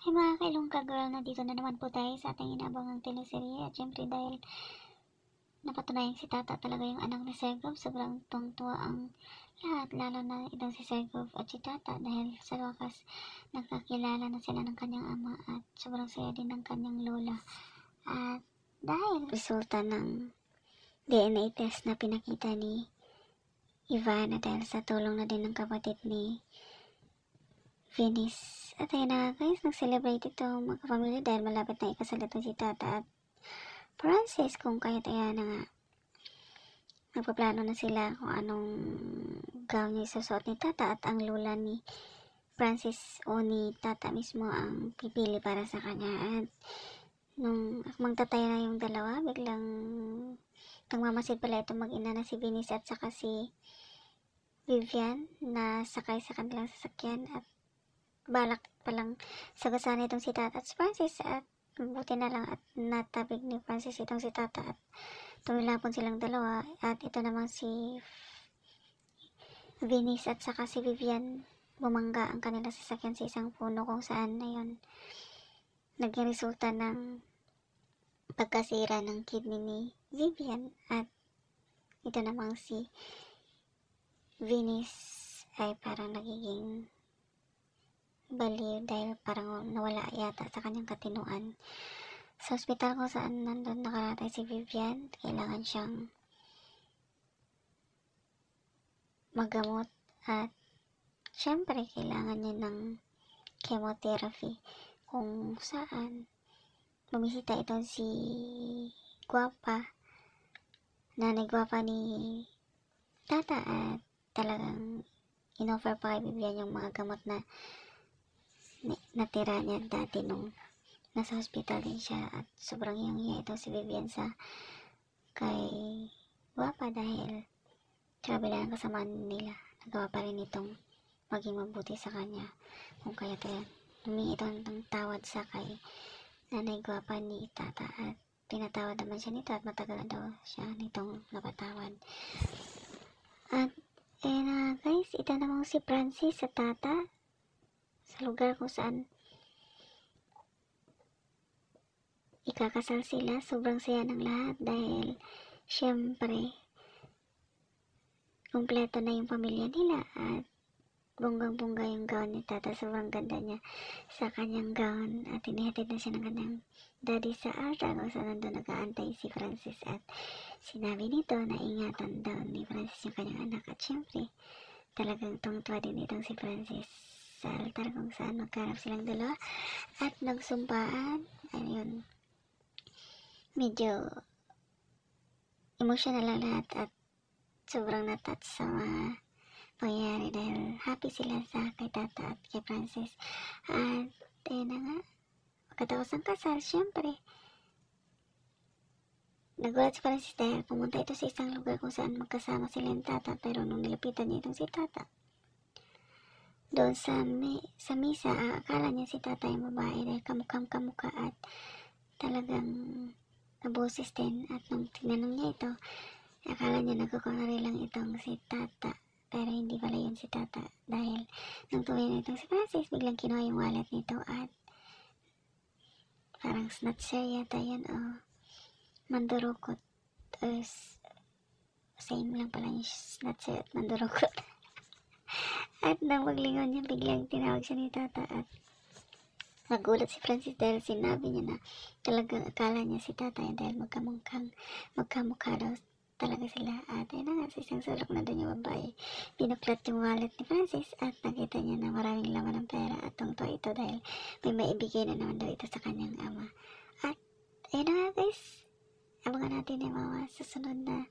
Hi mga kailongka girl, nandito na naman po tayo sa ating inaabangang teleserye at syempre dahil napatunayan si Tata talaga yung anak ni Sergov, sobrang tuwang-tuwa ang lahat, lalo na itong si Sergov at si Tata dahil sa wakas nagkakilala na sila ng kanyang ama at sobrang saya din ng kanyang lola. At dahil resulta ng DNA test na pinakita ni Ivana dahil sa tulong na din ng kapatid ni Venice. At ayun na guys, nag-celebrate itong magkapamilya dahil malapit na ikasal itong si Tata at Francis, kung kaya't ayan na nga. Nagpaplano na sila kung anong gown niya isusuot ni Tata at ang lola ni Francis o ni Tata mismo ang pipili para sa kanya. At nung magtatay na yung dalawa, biglang nagmamasid pala itong mag-ina na si Venice at saka si Vivian na sakay sa kanilang sasakyan at balak palang sagasaan itong si Tata at si Francis at buti na lang at natabig ni Francis itong si Tata at tumilapon silang dalawa at ito namang si Venice at saka si Vivian bumangga ang kanilang sasakyan sa isang puno kung saan na yun naging resulta ng pagkasira ng kidney ni Vivian at ito namang si Venice ay parang nagiging baliw dahil parang nawala yata sa kanyang katinuan. Sa ospital kung saan nandun nakaratay si Vivian, kailangan siyang magamot at syempre kailangan niya ng chemotherapy kung saan bumisita itong si Guapa, nanay Guapa ni Tata at talagang inoffer pa kay Vivian yung mga gamot na natira niya dati nung nasa hospital din siya at sobrang hiyang-hiya ito si Vivian sa kay Guapa dahil kabila ng kasamaan nila nagawa pa rin itong maging mabuti sa kanya kung kaya tayo humingi ito ng tawad sa kay nanay Guapa ni Tata at pinatawad naman siya nito at matagal na daw siya nitong napatawad. At guys, ito namang si Francis sa Tata sa lugar kung saan ikakasal sila. Sobrang saya ng lahat dahil syempre kumpleto na yung pamilya nila at bonggang-bongga yung gown ni Tata. Sobrang ganda niya sa kanyang gown at inihatid na siya ng kanyang daddy sa altar kung saan nandun nag-aantay si Francis at sinabi nito na ingatan daw ni Francis yung kanyang anak at syempre talagang tungtwa din itong si Francis sa altar kung saan magkarap silang dalawa at nagsumpaan. Ayun, medyo emotional ang lahat at sobrang natouch sa mga pangyayari dahil happy sila sa kay Tata at kay Francis. At ayun na nga, pagkatapos ng kasal, syempre nagulat si Francis dahil pumunta ito sa isang lugar kung saan magkasama sila yung Tata, pero nung nilapitan niya itong si Tata doon sa misa, akala niya si Tata yung babae dahil kamukha at talagang naboses din at nung tinanong niya ito, akala niya nagkukunwari lang itong si Tata pero hindi pala yun si Tata dahil nung tumingin itong si Francis, biglang kinuha yung wallet nito at parang snatcher yata yan o mandurukot o same lang pala yung snatcher at mandurukot. At nang maglingon niya, biglang tinawag siya ni Tata at nagulat si Francis dahil sinabi niya na talagang akala niya si Tata dahil magkamukha daw talaga sila. At ayun na nga, sa isang sulok na doon yung babae, pinuklat yung wallet ni Francis at nakita niya na maraming laman ng pera at tungto ito dahil may maibigay na naman daw ito sa kanyang ama. At ayun na nga guys, abangan natin yung mga susunod na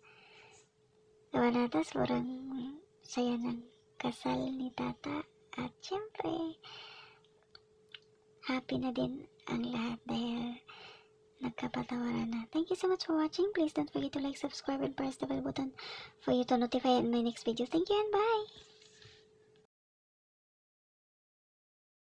gawa natin. Sobrang saya ng kasal ni Tata at syempre happy na din ang lahat dahil nagkapatawaran na. Thank you so much for watching. Please don't forget to like, subscribe, and press the bell button for you to notify in my next video. Thank you and bye!